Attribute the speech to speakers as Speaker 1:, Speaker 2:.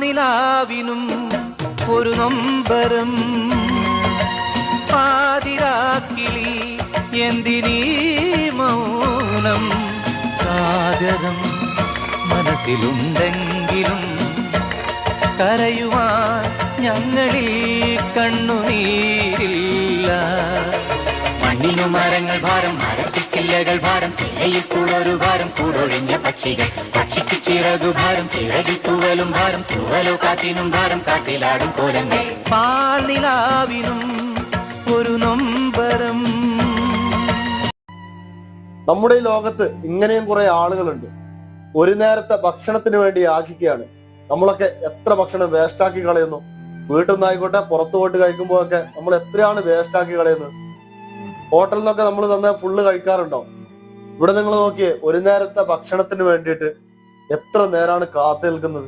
Speaker 1: പാൽനിലാവിനും ഒരു നൊമ്പരം, പാതിരാക്കിളി എന്തിനീ മൗനം. സാഗരം മനസ്സിലുണ്ടെങ്കിലും കരയുവാൻ ഞങ്ങളിൽ കണ്ണുനീരില്ല. മണ്ണിനു മരങ്ങൾ ഭാരം, മരത്തിച്ചില്ലകൾ ഭാരം, ചിലയിൽ കൂടൊരു ഭാരം, കൂടൊഴിഞ്ഞ പക്ഷികൾ, പക്ഷിക്ക് ചിറകു ഭാരം, ചിറകിൽ തൂവലും ഭാരം, തൂവലോ കാറ്റിനും ഭാരം, കാറ്റിലാടും കോലങ്ങൾ. പാൽനിലാവിനും ഒരു നൊമ്പരം.
Speaker 2: നമ്മുടെ ഈ ലോകത്ത് ഇങ്ങനെയും കുറെ ആളുകളുണ്ട്. ഒരു നേരത്തെ ഭക്ഷണത്തിന് വേണ്ടി യാചിക്കുകയാണ്. നമ്മളൊക്കെ എത്ര ഭക്ഷണം വേസ്റ്റാക്കി കളയുന്നു. വീട്ടിൽ നിന്നായിക്കോട്ടെ പുറത്തു പോയിട്ട് കഴിക്കുമ്പോഴൊക്കെ നമ്മൾ എത്രയാണ് വേസ്റ്റാക്കി കളയുന്നത്. ഹോട്ടലിൽ നിന്നൊക്കെ നമ്മൾ തന്നെ ഫുള്ള് കഴിക്കാറുണ്ടോ? ഇവിടെ നിങ്ങൾ നോക്കിയേ, ഒരു നേരത്തെ ഭക്ഷണത്തിന് വേണ്ടിയിട്ട് എത്ര നേരമാണ് കാത്തു നിൽക്കുന്നത്.